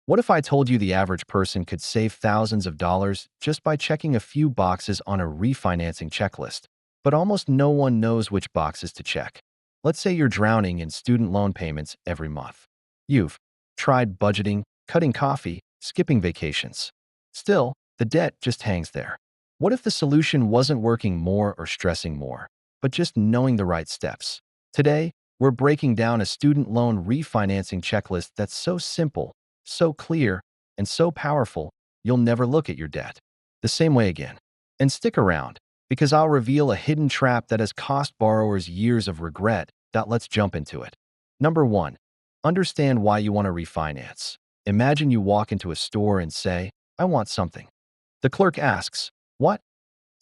What if I told you the average person could save thousands of dollars just by checking a few boxes on a refinancing checklist, but almost no one knows which boxes to check? Let's say you're drowning in student loan payments every month. You've tried budgeting, cutting coffee, skipping vacations. Still, the debt just hangs there. What if the solution wasn't working more or stressing more, but just knowing the right steps? Today, we're breaking down a student loan refinancing checklist that's so simple, so clear, and so powerful, you'll never look at your debt the same way again. And stick around, because I'll reveal a hidden trap that has cost borrowers years of regret. Let's jump into it. Number 1. Understand why you want to refinance. Imagine you walk into a store and say, "I want something." The clerk asks, "What?"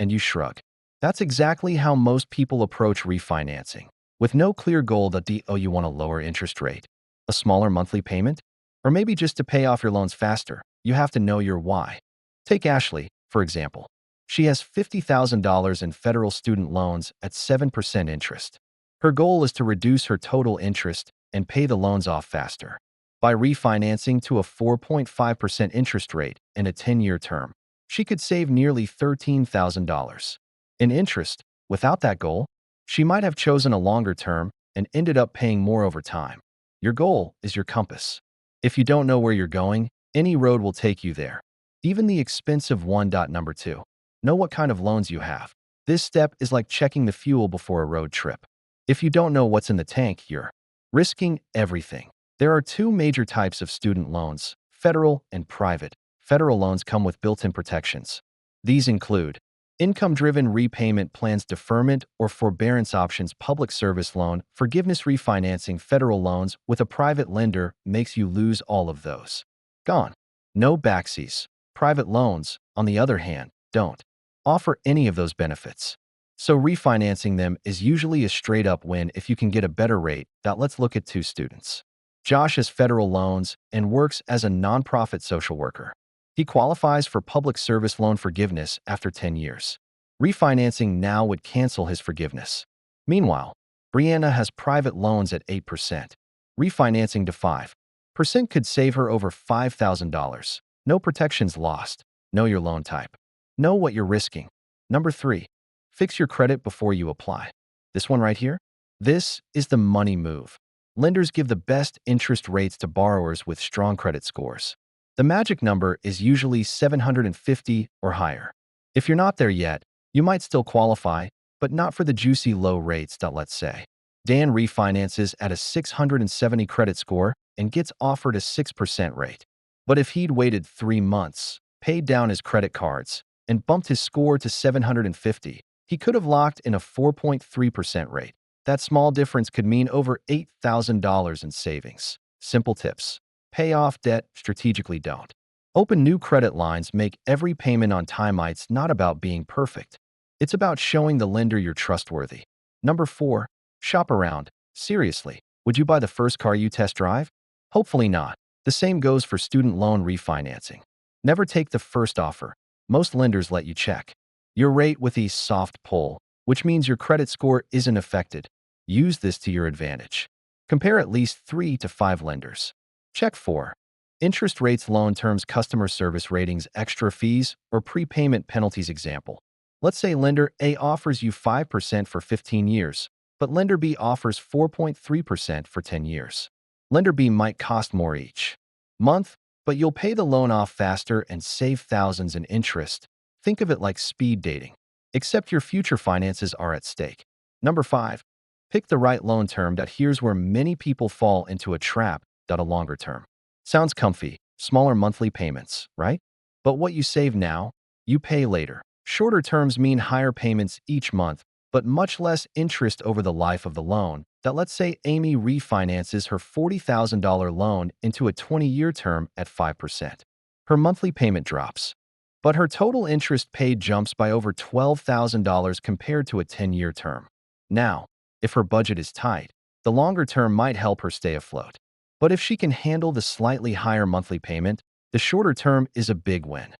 And you shrug. That's exactly how most people approach refinancing, with no clear goal. You want a lower interest rate, a smaller monthly payment, or maybe just to pay off your loans faster. You have to know your why. Take Ashley, for example. She has $50,000 in federal student loans at 7% interest. Her goal is to reduce her total interest and pay the loans off faster. By refinancing to a 4.5% interest rate in a 10-year term, she could save nearly $13,000. In interest, without that goal, she might have chosen a longer term and ended up paying more over time. Your goal is your compass. If you don't know where you're going, any road will take you there, even the expensive one. Number 2. Know what kind of loans you have. This step is like checking the fuel before a road trip. If you don't know what's in the tank, you're risking everything. There are two major types of student loans, federal and private. Federal loans come with built-in protections. These include income-driven repayment plans, deferment or forbearance options, public service loan, forgiveness. Refinancing federal loans with a private lender makes you lose all of those. Gone. No backseas. Private loans, on the other hand, don't offer any of those benefits. So refinancing them is usually a straight-up win if you can get a better rate. Let's look at two students. Josh has federal loans and works as a nonprofit social worker. He qualifies for public service loan forgiveness after 10 years. Refinancing now would cancel his forgiveness. Meanwhile, Brianna has private loans at 8%. Refinancing to 5% could save her over $5,000. No protections lost. Know your loan type. Know what you're risking. Number 3. Fix your credit before you apply. This one right here? This is the money move. Lenders give the best interest rates to borrowers with strong credit scores. The magic number is usually 750 or higher. If you're not there yet, you might still qualify, but not for the juicy low rates. Let's say Dan refinances at a 670 credit score and gets offered a 6% rate. But if he'd waited 3 months, paid down his credit cards, and bumped his score to 750, he could have locked in a 4.3% rate. That small difference could mean over $8,000 in savings. Simple tips. Pay off debt strategically. Don't open new credit lines. Make every payment on time. It's not about being perfect. It's about showing the lender you're trustworthy. Number 4. Shop around. Seriously, would you buy the first car you test drive? Hopefully not. The same goes for student loan refinancing. Never take the first offer. Most lenders let you check your rate with a soft pull, which means your credit score isn't affected. Use this to your advantage. Compare at least 3 to 5 lenders. Check for interest rates, loan terms, customer service ratings, extra fees, or prepayment penalties. Example. Let's say lender A offers you 5% for 15 years, but lender B offers 4.3% for 10 years. Lender B might cost more each month, but you'll pay the loan off faster and save thousands in interest. Think of it like speed dating, except your future finances are at stake. Number 5. Pick the right loan term. Here's where many people fall into a trap. A longer term sounds comfy, smaller monthly payments, right? But what you save now, you pay later. Shorter terms mean higher payments each month, but much less interest over the life of the loan. Let's say Amy refinances her $40,000 loan into a 20-year term at 5%. Her monthly payment drops, but her total interest paid jumps by over $12,000 compared to a 10-year term. Now, if her budget is tight, the longer term might help her stay afloat. But if she can handle the slightly higher monthly payment, the shorter term is a big win.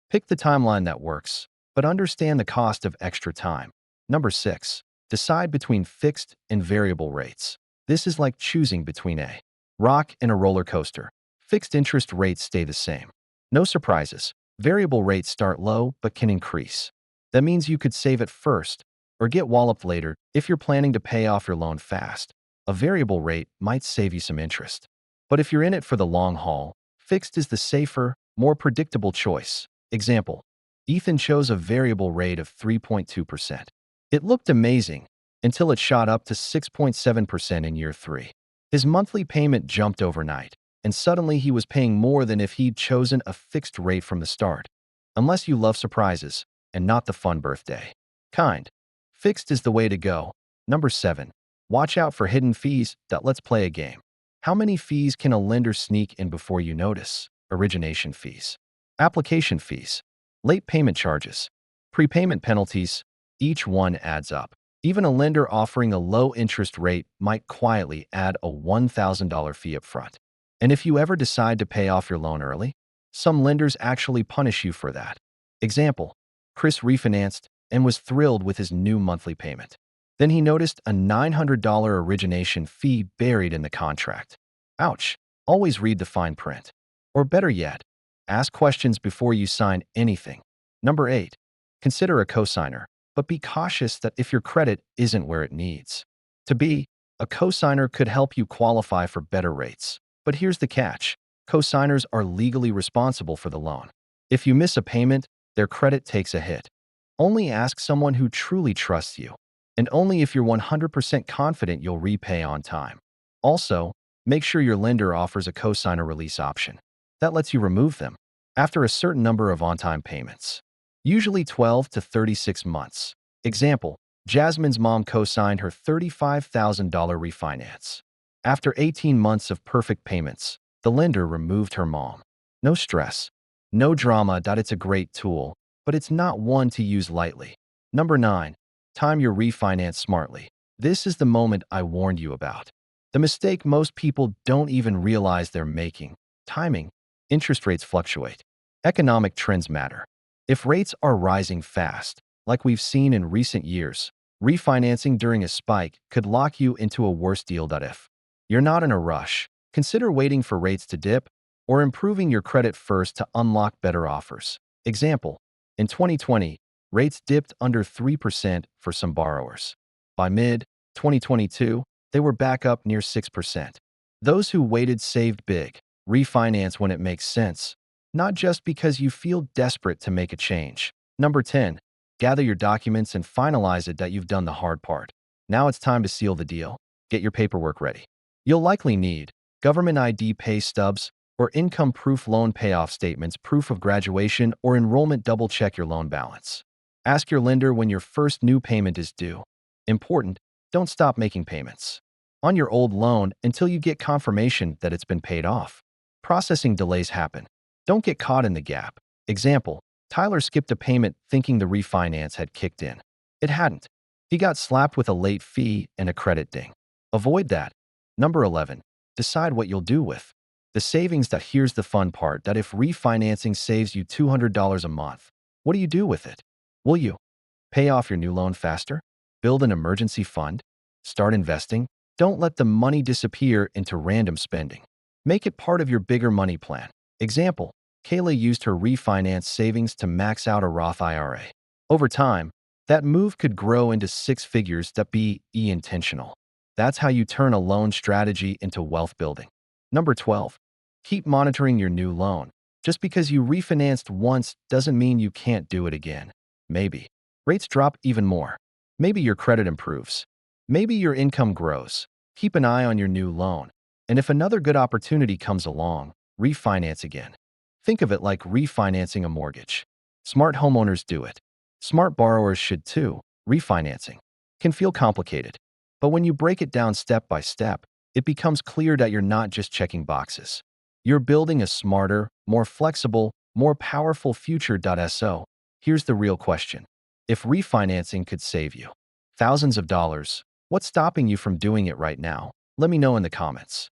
Pick the timeline that works, but understand the cost of extra time. Number 6. Decide between fixed and variable rates. This is like choosing between a rock and a roller coaster. Fixed interest rates stay the same. No surprises. Variable rates start low but can increase. That means you could save at first or get walloped later if you're planning to pay off your loan fast. A variable rate might save you some interest. But if you're in it for the long haul, fixed is the safer, more predictable choice. Example: Ethan chose a variable rate of 3.2%. It looked amazing until it shot up to 6.7% in year 3. His monthly payment jumped overnight, and suddenly he was paying more than if he'd chosen a fixed rate from the start. Unless you love surprises and not the fun birthday kind, fixed is the way to go. Number 7. Watch out for hidden fees. Let's play a game. How many fees can a lender sneak in before you notice? Origination fees, application fees, late payment charges, prepayment penalties. Each one adds up. Even a lender offering a low interest rate might quietly add a $1,000 fee up front. And if you ever decide to pay off your loan early, some lenders actually punish you for that. Example: Chris refinanced and was thrilled with his new monthly payment. Then he noticed a $900 origination fee buried in the contract. Ouch. Always read the fine print. Or better yet, ask questions before you sign anything. Number 8. Consider a cosigner, but be cautious that if your credit isn't where it needs to be, a cosigner could help you qualify for better rates. But here's the catch: cosigners are legally responsible for the loan. If you miss a payment, their credit takes a hit. Only ask someone who truly trusts you, and only if you're 100% confident you'll repay on time. Also, make sure your lender offers a cosigner release option. That lets you remove them after a certain number of on-time payments, usually 12 to 36 months. Example: Jasmine's mom co-signed her $35,000 refinance. After 18 months of perfect payments, the lender removed her mom. No stress, no drama. It's a great tool, but it's not one to use lightly. Number 9. Time your refinance smartly. This is the moment I warned you about. The mistake most people don't even realize they're making: timing. Interest rates fluctuate. Economic trends matter. If rates are rising fast, like we've seen in recent years, refinancing during a spike could lock you into a worse deal. If you're not in a rush, consider waiting for rates to dip or improving your credit first to unlock better offers. Example: in 2020, rates dipped under 3% for some borrowers. By mid-2022, they were back up near 6%. Those who waited saved big. Refinance when it makes sense, not just because you feel desperate to make a change. Number 10. Gather your documents and finalize it. You've done the hard part. Now it's time to seal the deal. Get your paperwork ready. You'll likely need government ID, pay stubs, or income proof, loan payoff statements, proof of graduation, or enrollment. Double-check your loan balance. Ask your lender when your first new payment is due. Important: don't stop making payments on your old loan until you get confirmation that it's been paid off. Processing delays happen. Don't get caught in the gap. Example: Tyler skipped a payment thinking the refinance had kicked in. It hadn't. He got slapped with a late fee and a credit ding. Avoid that. Number 11. Decide what you'll do with the savings. Here's the fun part: if refinancing saves you $200 a month, what do you do with it? Will you pay off your new loan faster? Build an emergency fund? Start investing? Don't let the money disappear into random spending. Make it part of your bigger money plan. Example: Kayla used her refinance savings to max out a Roth IRA. Over time, that move could grow into six figures. Be intentional. That's how you turn a loan strategy into wealth building. Number 12. Keep monitoring your new loan. Just because you refinanced once doesn't mean you can't do it again. Maybe rates drop even more. Maybe your credit improves. Maybe your income grows. Keep an eye on your new loan. And if another good opportunity comes along, refinance again. Think of it like refinancing a mortgage. Smart homeowners do it. Smart borrowers should too. Refinancing can feel complicated, but when you break it down step by step, it becomes clear that you're not just checking boxes. You're building a smarter, more flexible, more powerful future. So, here's the real question: if refinancing could save you thousands of dollars, what's stopping you from doing it right now? Let me know in the comments.